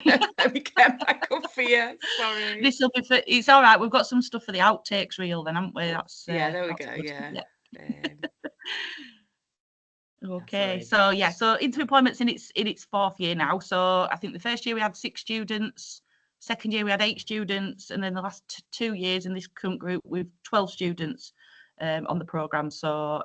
Let me get back up for you. Sorry. This will be for, it's all right. We've got some stuff for the outtakes reel then, haven't we? That's yeah, there we go. good. Yeah. Okay, so yeah, so into employment's in its fourth year now. So I think the first year we had 6 students, second year we had 8 students, and then the last 2 years in this current group we've 12 students on the programme. So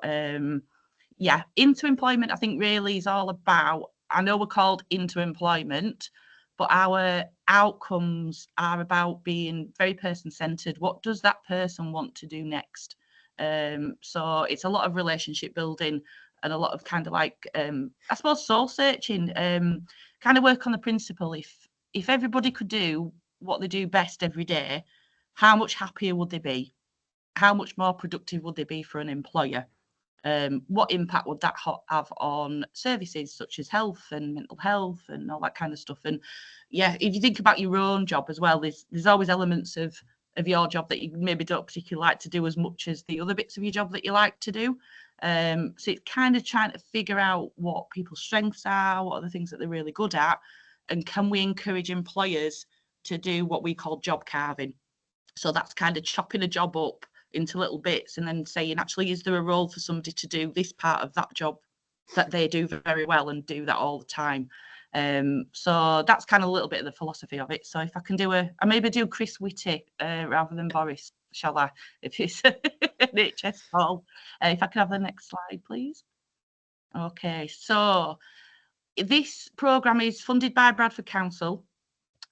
yeah, into employment I think really is all about, I know we're called into employment, but our outcomes are about being very person-centred. What does that person want to do next? So it's a lot of relationship building and a lot of kind of like, I suppose, soul searching, kind of work on the principle, if everybody could do what they do best every day, how much happier would they be? How much more productive would they be for an employer? What impact would that have on services such as health and mental health and all that kind of stuff? And yeah, if you think about your own job as well, there's always elements of your job that you maybe don't particularly like to do as much as the other bits of your job that you like to do. So it's kind of trying to figure out what people's strengths are, what are the things that they're really good at, and can we encourage employers to do what we call job carving? So that's kind of chopping a job up into little bits and then saying, actually, is there a role for somebody to do this part of that job that they do very well and do that all the time? So that's kind of a little bit of the philosophy of it. So if I can do I maybe do Chris Whitty rather than Boris, shall I? If it's an HS call. If I can have the next slide, please. Okay, so this programme is funded by Bradford Council,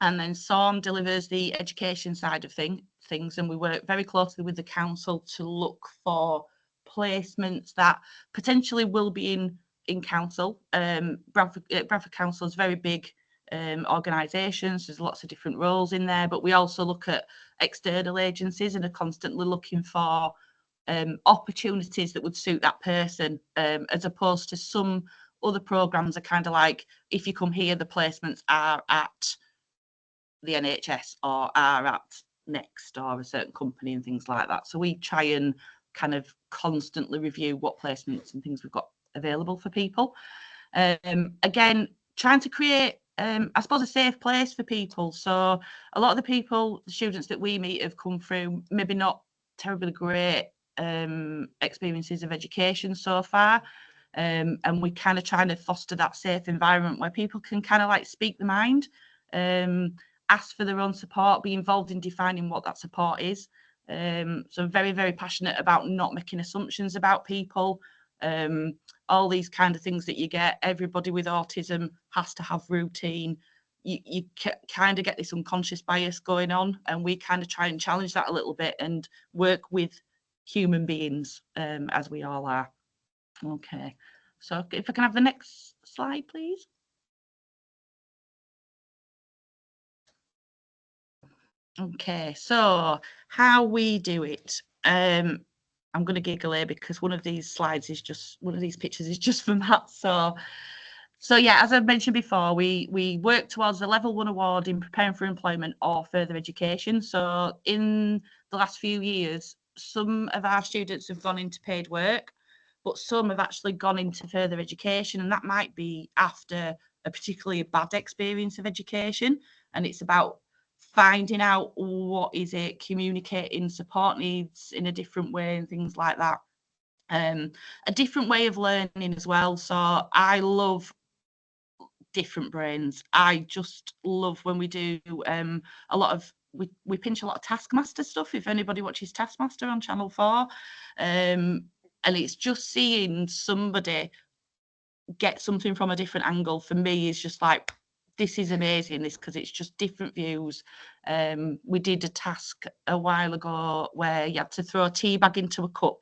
and then SORM delivers the education side of things, and we work very closely with the council to look for placements that potentially will be in council. Bradford Council is very big organisations. There's lots of different roles in there, but we also look at external agencies and are constantly looking for opportunities that would suit that person, as opposed to some other programmes are kind of like, if you come here, the placements are at the NHS or are at Next or a certain company and things like that. So we try and kind of constantly review what placements and things we've got available for people. Again, trying to create, I suppose, a safe place for people. So a lot of the students that we meet have come through maybe not terribly great experiences of education so far. And we kind of trying to foster that safe environment where people can kind of like speak their mind, ask for their own support, be involved in defining what that support is. So I'm very, very passionate about not making assumptions about people. All these kind of things that you get. Everybody with autism has to have routine. You kind of get this unconscious bias going on, and we kind of try and challenge that a little bit and work with human beings, as we all are. Okay, so if I can have the next slide, please. Okay, so how we do it. I'm going to giggle here because one of these pictures is just from that. So yeah, as I've mentioned before, we work towards the level 1 award in preparing for employment or further education. So in the last few years, some of our students have gone into paid work, but some have actually gone into further education, and that might be after a particularly bad experience of education, and it's about finding out what is it, communicating support needs in a different way and things like that. A different way of learning as well. So I love different brains. I just love when we do a lot of, we pinch a lot of Taskmaster stuff, if anybody watches Taskmaster on Channel 4. And it's just seeing somebody get something from a different angle, for me, is just like, this is amazing, this, because it's just different views. We did a task a while ago where you had to throw a tea bag into a cup,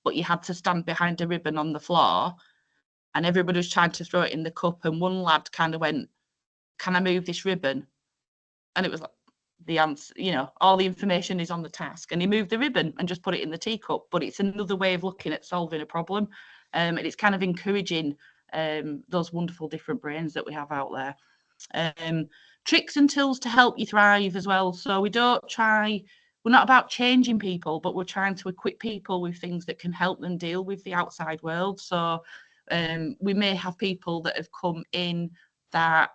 but you had to stand behind a ribbon on the floor, and everybody was trying to throw it in the cup, and one lad kind of went, can I move this ribbon? And it was like, the answer, all the information is on the task, and he moved the ribbon and just put it in the teacup. But it's another way of looking at solving a problem, and it's kind of encouraging those wonderful different brains that we have out there. Tricks and tools to help you thrive as well. So we're not about changing people, but we're trying to equip people with things that can help them deal with the outside world. So we may have people that have come in that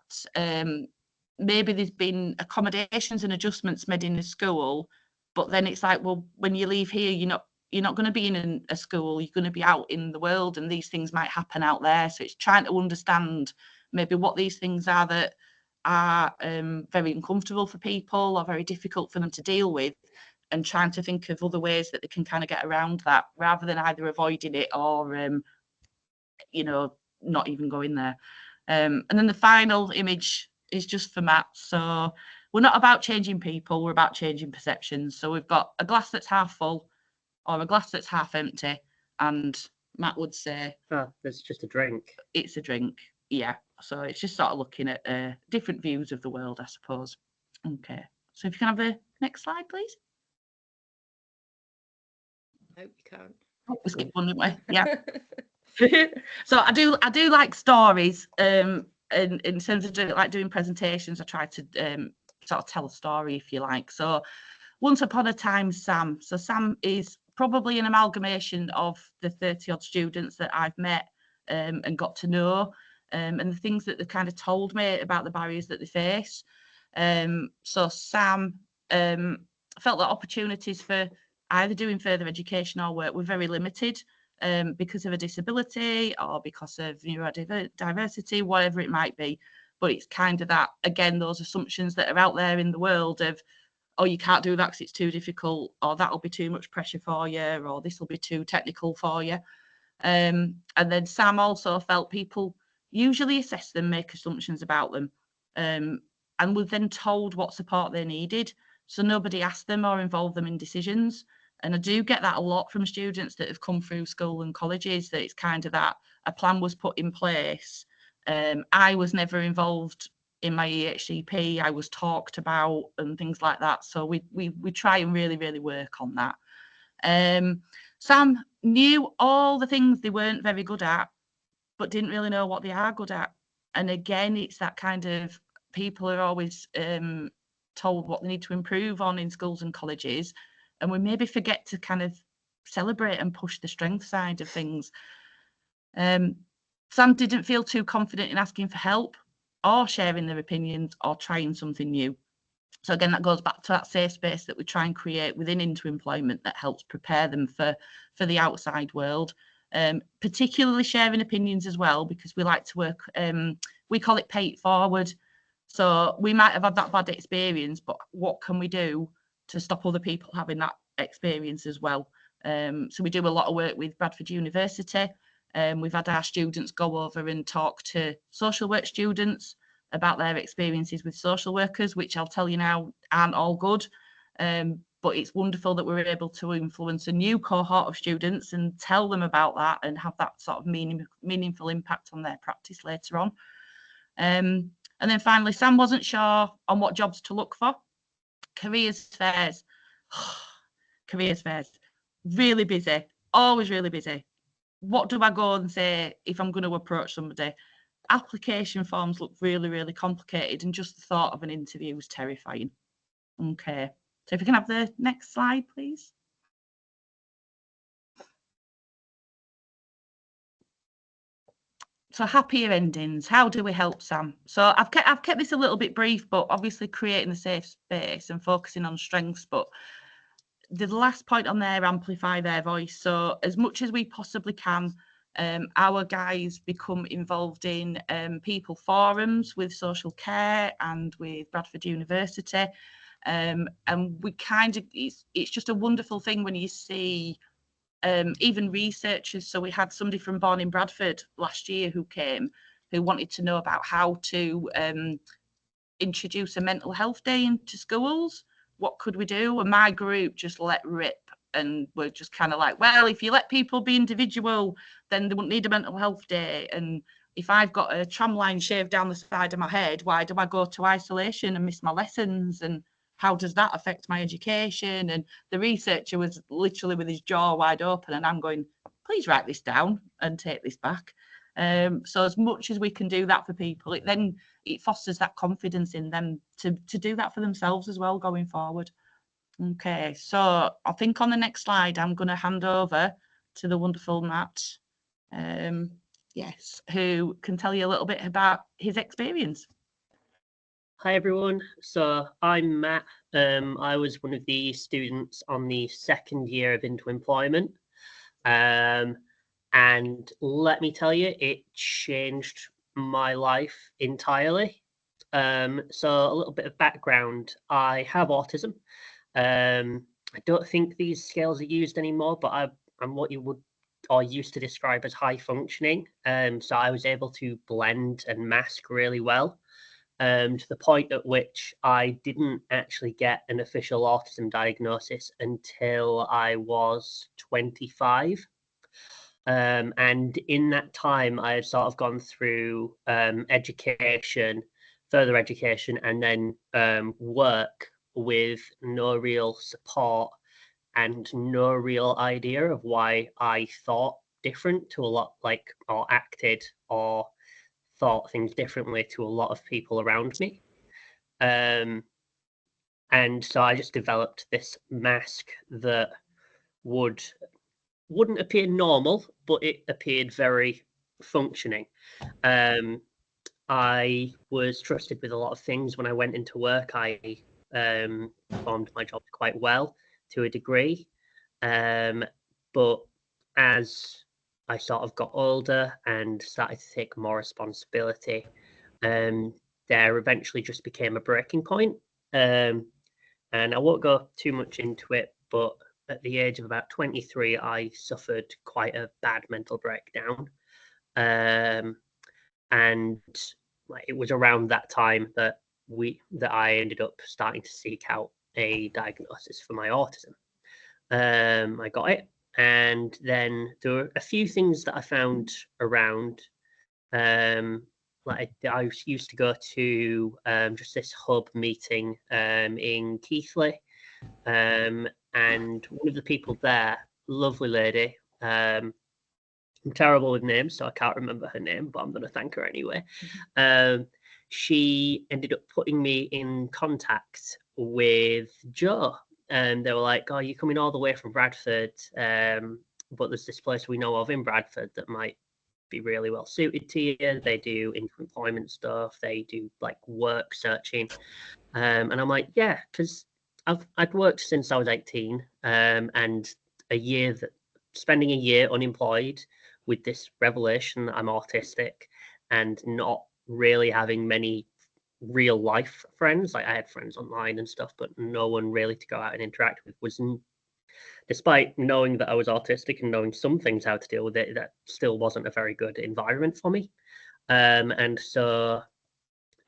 maybe there's been accommodations and adjustments made in the school, but then it's like, well, when you leave here, you're not going to be in a school, you're going to be out in the world, and these things might happen out there. So it's trying to understand maybe what these things are that are very uncomfortable for people or very difficult for them to deal with, and trying to think of other ways that they can kind of get around that, rather than either avoiding it or not even going there. And then the final image is just for Matt. So we're not about changing people, we're about changing perceptions. So we've got a glass that's half full or a glass that's half empty, and Matt would say, there's just a drink. It's a drink. Yeah. So it's just sort of looking at different views of the world, I suppose. Okay. So if you can have the next slide, please. I hope you can't. Oh, we skipped one, didn't we? Yeah. So I do like stories. In terms of doing presentations, I try to sort of tell a story, if you like. So once upon a time, Sam. So Sam is probably an amalgamation of the 30 odd students that I've met and got to know, and the things that they've kind of told me about the barriers that they face. So Sam felt that opportunities for either doing further education or work were very limited because of a disability or because of neurodiversity, whatever it might be. But it's kind of that, again, those assumptions that are out there in the world of, oh, you can't do that because it's too difficult, or that'll be too much pressure for you, or this will be too technical for you. And then Sam also felt people usually assess them, make assumptions about them, and were then told what support they needed. So nobody asked them or involved them in decisions. And I do get that a lot from students that have come through school and colleges, that it's kind of that a plan was put in place. I was never involved in my EHCP. I was talked about and things like that. So we try and really, really work on that. Sam knew all the things they weren't very good at, but didn't really know what they are good at. And again, it's that kind of, people are always told what they need to improve on in schools and colleges, and we maybe forget to kind of celebrate and push the strength side of things. Sam didn't feel too confident in asking for help or sharing their opinions or trying something new. So again, that goes back to that safe space that we try and create within Into Employment that helps prepare them for the outside world, particularly sharing opinions as well, because we like to work, we call it pay it forward. So we might have had that bad experience, but what can we do to stop other people having that experience as well? So we do a lot of work with Bradford University. We've had our students go over and talk to social work students about their experiences with social workers, which I'll tell you now aren't all good. But it's wonderful that we're able to influence a new cohort of students and tell them about that and have that sort of meaningful impact on their practice later on. And then finally, Sam wasn't sure on what jobs to look for. Careers fairs, careers fairs, really busy, always really busy. What do I go and say if I'm going to approach somebody? Application forms look really, really complicated, and just the thought of an interview was terrifying. Okay, so if we can have the next slide, please. So happier endings, how do we help Sam? So I've kept this a little bit brief, but obviously creating a safe space and focusing on strengths. But the last point on there, amplify their voice. So as much as we possibly can, our guys become involved in people forums with social care and with Bradford University. And we kind of, it's just a wonderful thing when you see even researchers. So we had somebody from Born in Bradford last year who came, who wanted to know about how to introduce a mental health day into schools. What could we do? And my group just let rip, and we're just kind of like, well, if you let people be individual, then they won't need a mental health day. And if I've got a tram line shaved down the side of my head, why do I go to isolation and miss my lessons? And how does that affect my education? And the researcher was literally with his jaw wide open, and I'm going, please write this down and take this back. So as much as we can do that for people, it fosters that confidence in them to do that for themselves as well going forward. Okay, so I think on the next slide, I'm going to hand over to the wonderful Matt, yes, who can tell you a little bit about his experience. Hi everyone, so I'm Matt. I was one of the students on the second year of Into Employment. And let me tell you, it changed my life entirely. So a little bit of background, I have autism. I don't think these scales are used anymore, but I'm what you would or used to describe as high functioning. So I was able to blend and mask really well. To the point at which I didn't actually get an official autism diagnosis until I was 25. And in that time, I had sort of gone through education, further education, and then work with no real support and no real idea of why I thought different to a lot, like, or acted or thought things differently to a lot of people around me. And so I just developed this mask that wouldn't appear normal, but it appeared very functioning. I was trusted with a lot of things. When I went into work, I performed my job quite well to a degree. But as I sort of got older and started to take more responsibility, there eventually just became a breaking point. And I won't go too much into it, but at the age of about 23, I suffered quite a bad mental breakdown. And it was around that time that I ended up starting to seek out a diagnosis for my autism. I got it, and then there were a few things that I found around. Like I used to go to just this hub meeting in Keighley, and one of the people there, lovely lady. I'm terrible with names, so I can't remember her name, but I'm going to thank her anyway. She ended up putting me in contact with Joe, and they were like, "Oh, you're coming all the way from Bradford, but there's this place we know of in Bradford that might be really well suited to you. They do employment stuff, they do like work searching." And I'm like, "Yeah," because I'd worked since I was 18, and spending a year unemployed with this revelation that I'm autistic and not really having many real life friends. Like I had friends online and stuff, but no one really to go out and interact with. Despite knowing that I was autistic and knowing some things how to deal with it, that still wasn't a very good environment for me. And so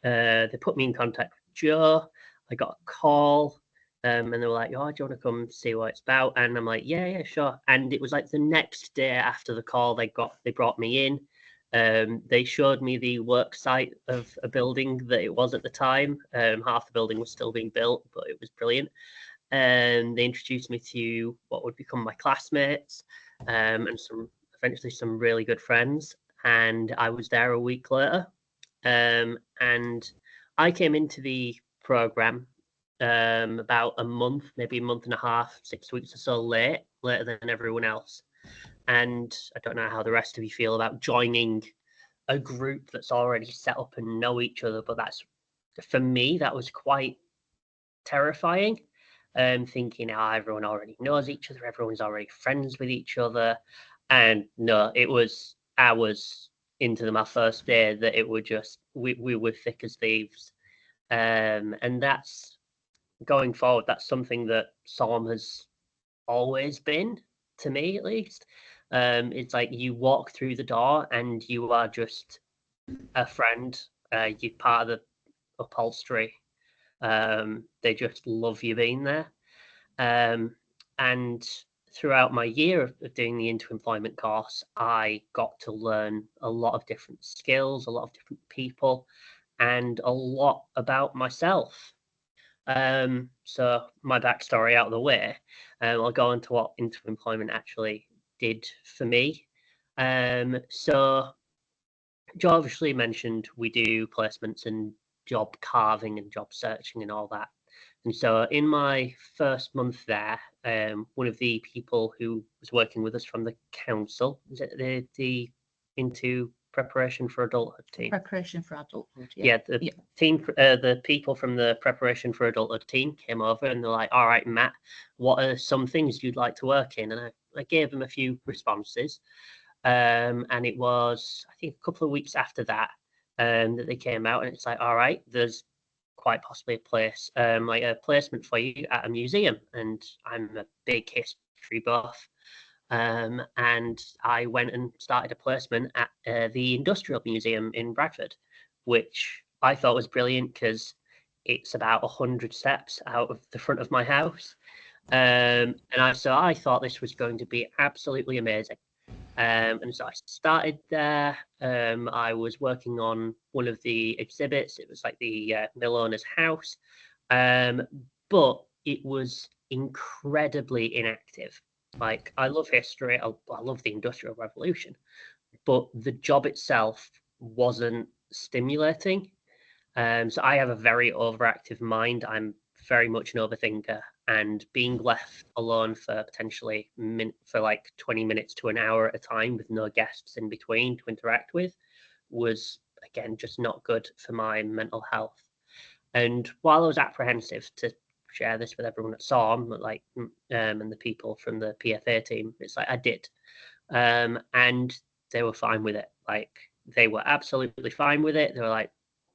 they put me in contact with Joe. I got a call. And they were like, "Oh, do you want to come see what it's about?" And I'm like, "Yeah, sure." And it was like the next day after the call, they brought me in. They showed me the work site of a building that it was at the time. Half the building was still being built, but it was brilliant. And they introduced me to what would become my classmates, and eventually some really good friends. And I was there a week later. And I came into the program about a month, maybe a month and a half, 6 weeks or so later than everyone else. And I don't know how the rest of you feel about joining a group that's already set up and know each other, but for me, that was quite terrifying. Thinking, everyone already knows each other, everyone's already friends with each other. And no, I was into my first day that it were just, we were thick as thieves. And that's going forward, that's something that SORM has always been, to me at least. It's like you walk through the door and you are just a friend. You're part of the upholstery. They just love you being there. And throughout my year of doing the Into Employment course, I got to learn a lot of different skills, a lot of different people, and a lot about myself. So my backstory out of the way, I'll go into what Into Employment actually did for me. So Joe obviously mentioned we do placements and job carving and job searching and all that. And so in my first month there, one of the people who was working with us from the council, is it the Into preparation for adulthood team. Preparation for adulthood. Yeah, the team, the people from the preparation for adulthood team came over and they're like, "All right, Matt, what are some things you'd like to work in?" And I gave them a few responses, and it was, I think, a couple of weeks after that that they came out, and it's like, "All right, there's quite possibly a place, like a placement for you at a museum," and I'm a big history buff. And I went and started a placement at the Industrial Museum in Bradford, which I thought was brilliant because it's about 100 steps out of the front of my house. And so I thought this was going to be absolutely amazing. And so I started there. I was working on one of the exhibits. It was like the mill owner's house, but it was incredibly inactive. Like, I love history, I love the Industrial Revolution, but the job itself wasn't stimulating. So I have a very overactive mind. I'm very much an overthinker, and being left alone for potentially for like 20 minutes to an hour at a time with no guests in between to interact with was, again, just not good for my mental health. And while I was apprehensive to share this with everyone at SORM, like, and the people from the PFA team, it's like I did, and they were fine with it. Like, they were absolutely fine with it. They were like,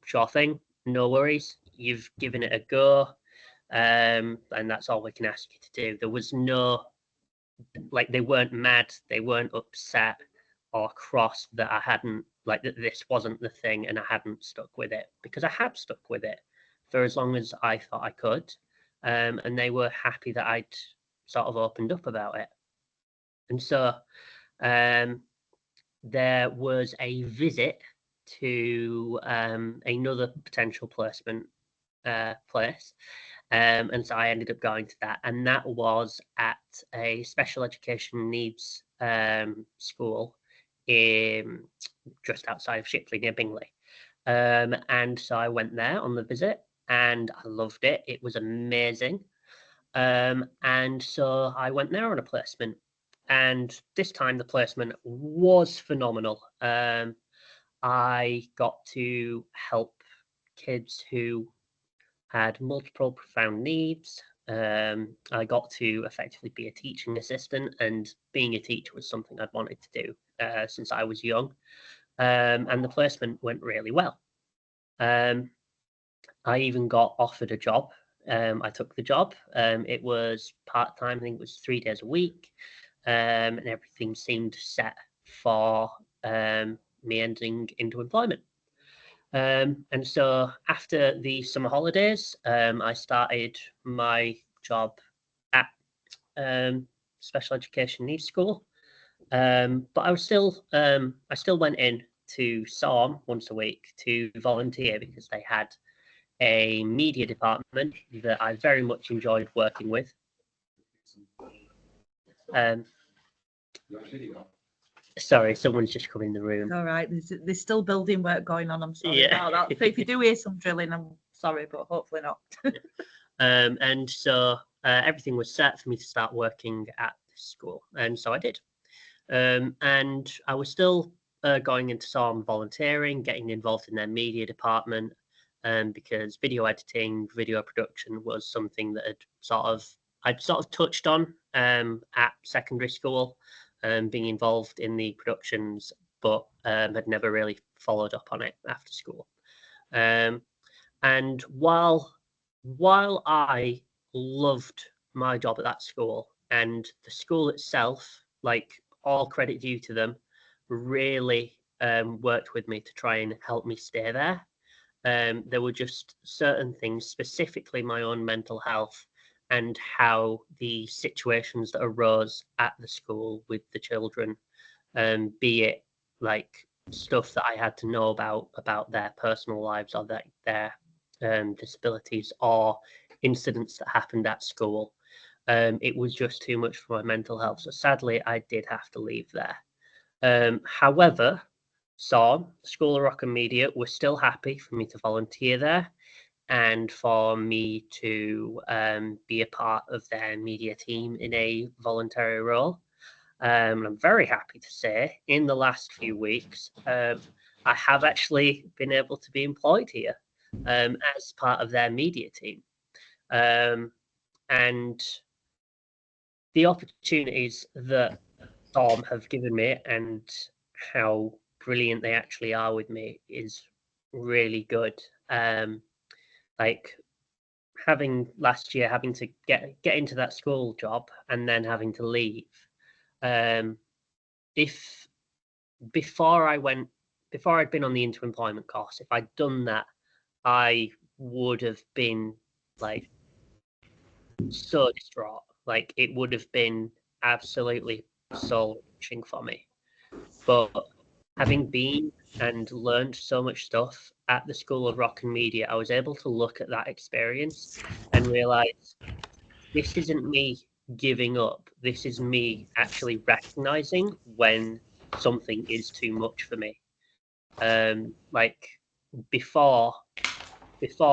"Sure thing, no worries. You've given it a go, and that's all we can ask you to do." There was no, like, they weren't mad, they weren't upset or cross that I hadn't, like, that this wasn't the thing and I hadn't stuck with it, because I had stuck with it for as long as I thought I could. And they were happy that I'd sort of opened up about it. And so there was a visit to another potential placement place. And so I ended up going to that. And that was at a special education needs school in just outside of Shipley near Bingley. And so I went there on the visit, and I loved it. It was amazing. And so I went there on a placement, and this time the placement was phenomenal. I got to help kids who had multiple profound needs. I got to effectively be a teaching assistant, and being a teacher was something I'd wanted to do since I was young. And the placement went really well. I even got offered a job. I took the job. It was part-time, I think it was 3 days a week, and everything seemed set for me entering into employment. And so after the summer holidays, I started my job at special education needs school. But I still went in to SORM once a week to volunteer, because they had a media department that I very much enjoyed working with. Sorry, someone's just come in the room. All right, there's still building work going on. I'm sorry about that. So if you do hear some drilling, I'm sorry, but hopefully not. And so everything was set for me to start working at this school, and so I did. And I was still going into SORM volunteering, getting involved in their media department, because video editing, video production was something that I'd sort of touched on at secondary school, being involved in the productions, but had never really followed up on it after school. And while I loved my job at that school, and the school itself, like, all credit due to them, really worked with me to try and help me stay there. There were just certain things, specifically my own mental health, and how the situations that arose at the school with the children, be it like stuff that I had to know about their personal lives, or their disabilities, or incidents that happened at school. It was just too much for my mental health. So sadly, I did have to leave there. However, SORM, School of Rock and Media, were still happy for me to volunteer there, and for me to be a part of their media team in a voluntary role. And I'm very happy to say in the last few weeks, I have actually been able to be employed here as part of their media team. And the opportunities that SORM have given me and how brilliant they actually are with me is really good. Like having last year having to get into that school job and then having to leave. If before I'd been on the into-employment course, if I'd done that, I would have been like so distraught. Like it would have been absolutely soul-wrenching for me. But having been and learned so much stuff at the School of Rock and Media, I was able to look at that experience and realize this isn't me giving up. This is me actually recognizing when something is too much for me. Like before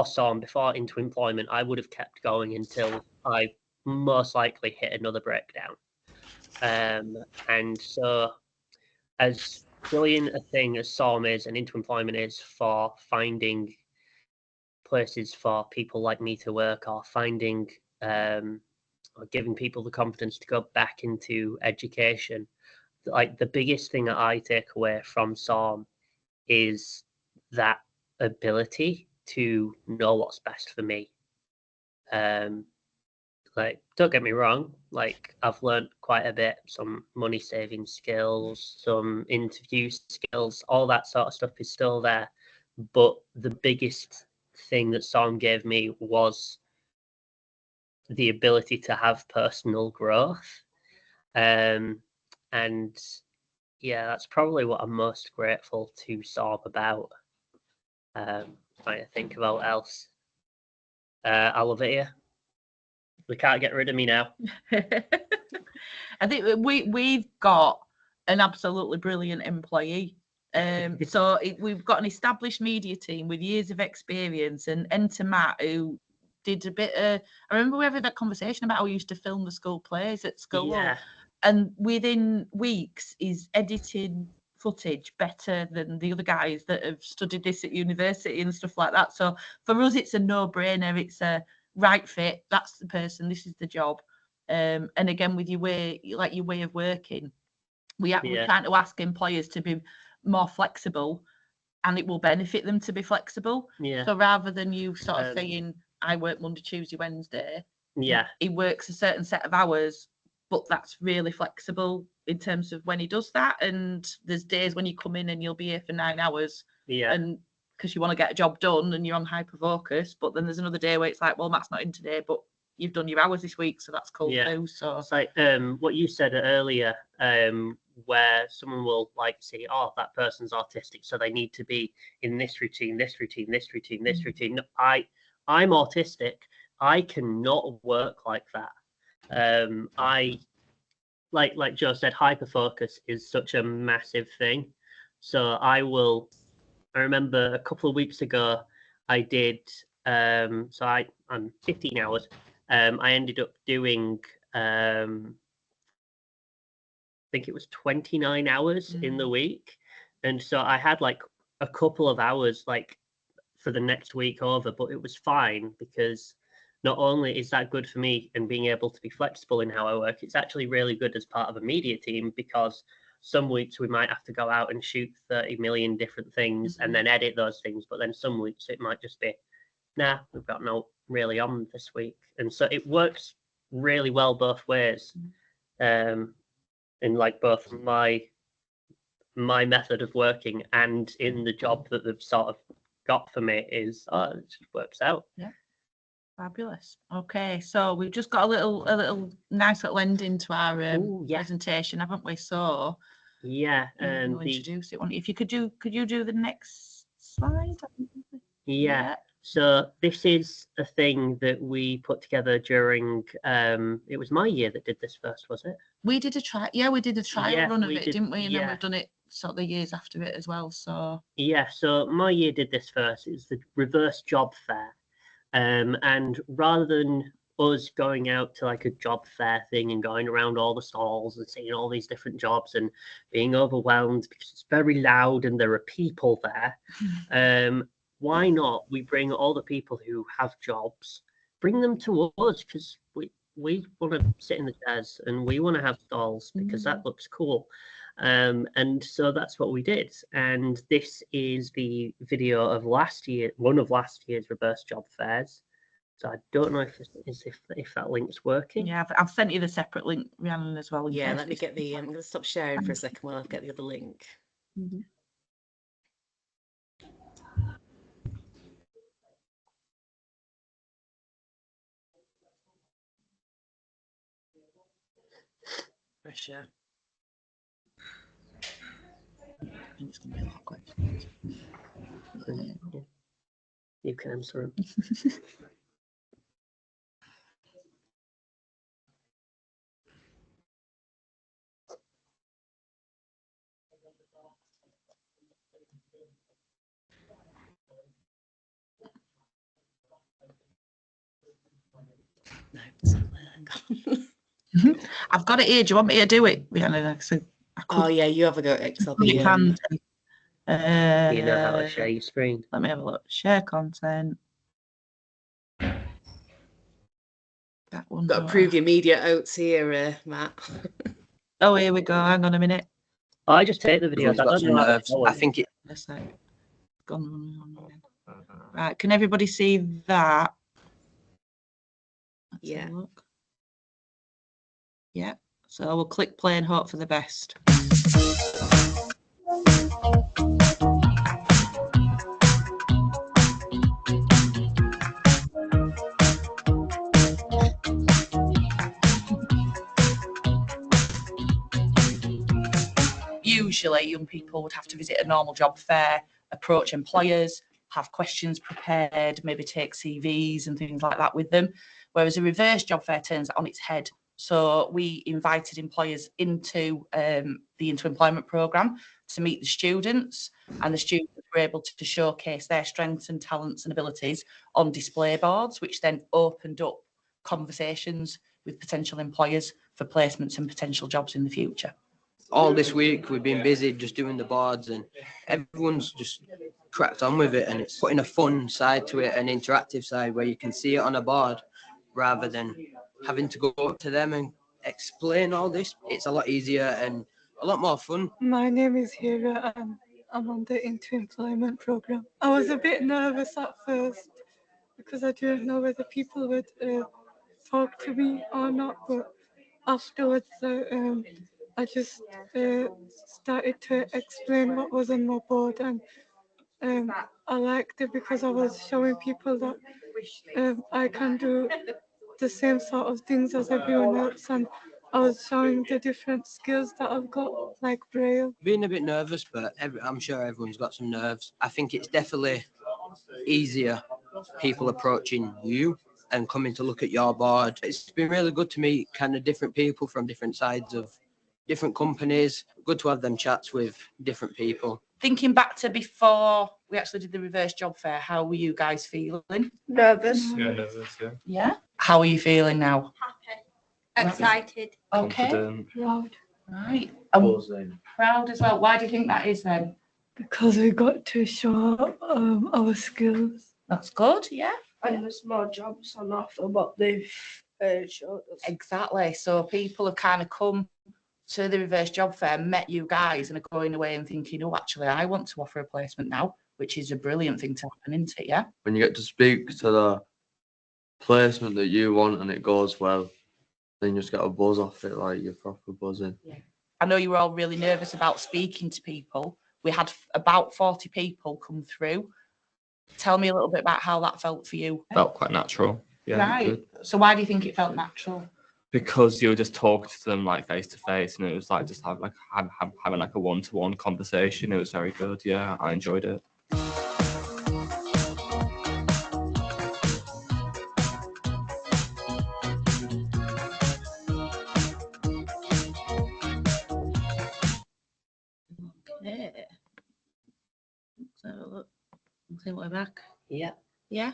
SORM, before into employment, I would have kept going until I most likely hit another breakdown. And so as brilliant a thing as SORM is and into employment is for finding places for people like me to work, or finding or giving people the confidence to go back into education, like the biggest thing that I take away from SORM is that ability to know what's best for me. Like, don't get me wrong, like I've learned quite a bit, some money saving skills, some interview skills, all that sort of stuff is still there. But the biggest thing that SORM gave me was the ability to have personal growth. And yeah, that's probably what I'm most grateful to SORM about. Trying to think about what else. I love it here. They can't get rid of me now. I think we've got an absolutely brilliant employee. So we've got an established media team with years of experience, and enter Matt, who did a bit of, I remember we having that conversation about how we used to film the school plays at school. Yeah. And within weeks is editing footage better than the other guys that have studied this at university and stuff like that. So for us, it's a no-brainer. It's a right fit. That's the person. This is the job. And again, with your way of working, we're trying to ask employers to be more flexible, and it will benefit them to be flexible. Yeah. So rather than you sort of saying, I work Monday, Tuesday, Wednesday. Yeah. He works a certain set of hours, but that's really flexible in terms of when he does that. And there's days when you come in and you'll be here for 9 hours. Yeah. And because you want to get a job done and you're on hyper focus, but then there's another day where it's like, well, Matt's not in today, but you've done your hours this week, so that's cool too. So it's like what you said earlier, where someone will like say, oh, that person's autistic, so they need to be in this routine, this routine, this routine, this routine. No, I'm autistic. I cannot work like that. I like Joe said, hyper focus is such a massive thing. So I remember a couple of weeks ago, I did. So I'm 15 hours. I ended up doing. I think it was 29 hours in the week, and so I had like a couple of hours like for the next week over, but it was fine because not only is that good for me and being able to be flexible in how I work, it's actually really good as part of a media team, because some weeks we might have to go out and shoot 30 million different things and then edit those things. But then some weeks it might just be, nah, we've got no really on this week. And so it works really well both ways. In like both my method of working and in the job that they've sort of got for me is, it just works out. Yeah. Fabulous. Okay, so we've just got a little nice little ending to our presentation, haven't we? So yeah, we'll introduce it. If you could you do the next slide? Yeah. So this is a thing that we put together during. It was my year that did this first, was it? We did a trial. Yeah, we did a trial run of it, didn't we? And then we've done it sort of the years after it as well. So yeah. So my year did this first. It's the reverse job fair. And rather than us going out to like a job fair thing and going around all the stalls and seeing all these different jobs and being overwhelmed because it's very loud and there are people there. Why not we bring all the people who have jobs, bring them to us, because we want to sit in the chairs and we want to have stalls because that looks cool. And so that's what we did. And this is the video of one of last year's reverse job fairs. So I don't know if that link's working. Yeah, I've sent you the separate link, Rhiannon, as well. Yeah, let me get the. I'm going to stop sharing for a second while I get the other link. Mm-hmm. Pressure. I think it's going to be a lot of questions. You can answer them. No, it's not there. Hang on. I've got it here. Do you want me to do it, Rhiannon? So Oh yeah, you have a go, Excel. you can. You know how to share your screen. Let me have a look. Share content. That one. Got to prove your media oats here, Matt. Oh, here we go. Hang on a minute. Oh, I just take the video. I think it. Let's see. Gone. Right. Can everybody see that? Let's have a look. Yeah. So we'll click play and hope for the best. Usually young people would have to visit a normal job fair, approach employers, have questions prepared, maybe take CVs and things like that with them. Whereas a reverse job fair turns that on its head. So we invited employers into the Into Employment programme to meet the students, and the students were able to showcase their strengths and talents and abilities on display boards, which then opened up conversations with potential employers for placements and potential jobs in the future. All this week we've been busy just doing the boards, and everyone's just cracked on with it, and it's putting a fun side to it, an interactive side where you can see it on a board rather than having to go up to them and explain all this. It's a lot easier and a lot more fun. My name is Hira and I'm on the Into Employment programme. I was a bit nervous at first because I didn't know whether people would talk to me or not, but afterwards I just started to explain what was on my board, and I liked it because I was showing people that I can do the same sort of things as everyone else, and I was showing the different skills that I've got, like Braille. Being a bit nervous, but I'm sure everyone's got some nerves. I think it's definitely easier people approaching you and coming to look at your board. It's been really good to meet kind of different people from different sides of different companies. Good to have them chats with different people. Thinking back to before we actually did the reverse job fair, how were you guys feeling? Nervous. Yeah, nervous, yeah. Yeah. How are you feeling now? Happy. Excited. Okay. Confident. Proud. Right. Proud as well. Why do you think that is then? Because we got to show our skills. That's good, yeah. And there's more jobs on offer, but they've showed us. Exactly. So people have kind of come to the reverse job fair, met you guys, and are going away and thinking, oh, actually, I want to offer a placement now, which is a brilliant thing to happen, isn't it? Yeah. When you get to speak to the placement that you want and it goes well, then you just get a buzz off it, like you're proper buzzing. Yeah. I know you were all really nervous about speaking to people. We had about 40 people come through. Tell me a little bit about how that felt for you. Felt quite natural. Yeah. Right. Good. So why do you think it felt natural? Because you were just talking to them like face to face, and it was like just having like a one-to-one conversation. It was very good. Yeah, I enjoyed it. Okay. Let's have a look. I think we're back. Yeah. Yeah.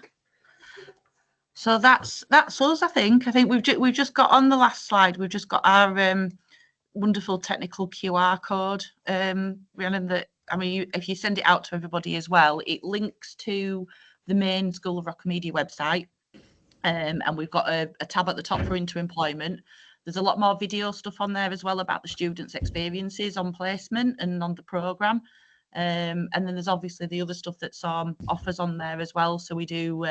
So that's us. I think we've just got on the last slide. We've just got our wonderful technical QR code, Rhiannon. That I mean, if you send it out to everybody as well, it links to the main School of Rock and Media website, and we've got a tab at the top for Into Employment. There's a lot more video stuff on there as well about the students' experiences on placement and on the programme. And then there's obviously the other stuff that SORM offers on there as well. So we do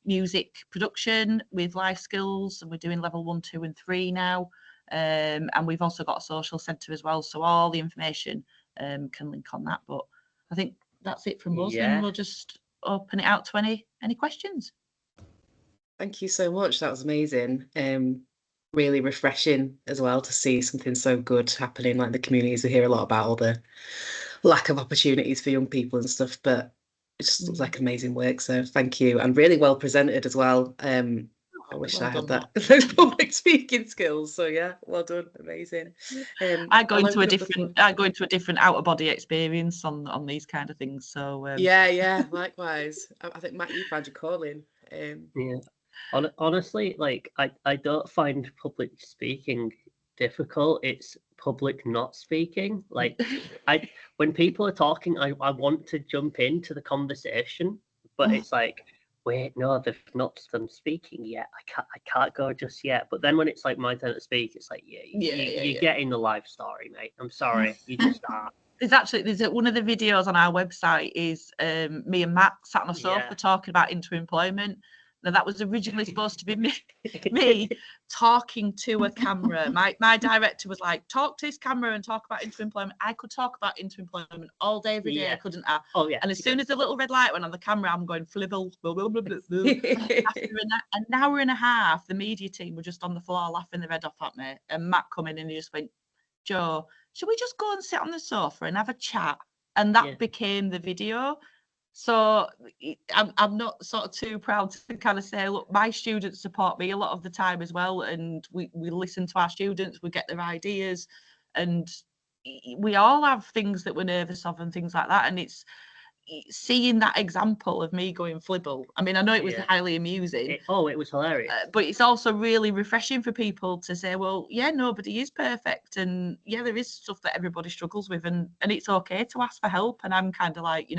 music production with life skills, and we're doing level 1, 2 and 3 now. And we've also got a social centre as well. So all the information can link on that. But I think that's it from us, and we'll just open it out to any questions. Thank you so much. That was amazing. Really refreshing as well to see something so good happening. Like the communities, we hear a lot about all the lack of opportunities for young people and stuff, but it just looks like amazing work. So thank you, and really well presented as well. I wish I had those public speaking skills. So yeah, well done, amazing. I go into a different outer body experience on these kind of things. So yeah, likewise. I think Matt, you found your calling. Yeah. Honestly, like I don't find public speaking difficult. It's public not speaking. Like when people are talking, I want to jump into the conversation, but it's like, wait, no, they've not done speaking yet. I can't go just yet. But then when it's like my turn to speak, it's like, you're getting the life story, mate. I'm sorry, you just are. There's one of the videos on our website is me and Matt sat on a sofa talking about Into Employment. Now that was originally supposed to be me talking to a camera. My director was like, talk to this camera and talk about Into Employment. I could talk about Into Employment all day, every day, couldn't I? Oh yeah. And as soon as the little red light went on the camera, I'm going flibble. After an hour and a half, the media team were just on the floor laughing their head off at me. And Matt come in and he just went, Joe, should we just go and sit on the sofa and have a chat? And that became the video. So I'm not sort of too proud to kind of say, look, my students support me a lot of the time as well, and we listen to our students, we get their ideas, and we all have things that we're nervous of and things like that. And it's seeing that example of me going flibble. I mean, I know it was highly amusing. It was hilarious. But it's also really refreshing for people to say, well, yeah, nobody is perfect. And yeah, there is stuff that everybody struggles with, and it's okay to ask for help. And I'm kind of like,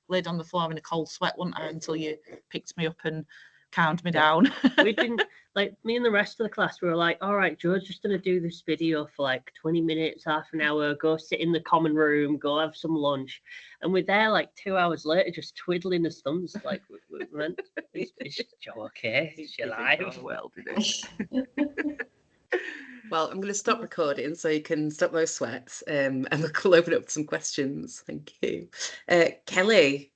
laid on the floor in a cold sweat, wasn't I, until you picked me up and calmed me down. We didn't, like, me and the rest of the class, we were like, all right, Joe's just going to do this video for like 20 minutes, half an hour, go sit in the common room, go have some lunch. And we're there like 2 hours later, just twiddling his thumbs. Like, we went, is Joe okay? Is she alive? Well, did it? Well, I'm going to stop recording so you can stop those sweats, and we'll open up some questions. Thank you. Kelly,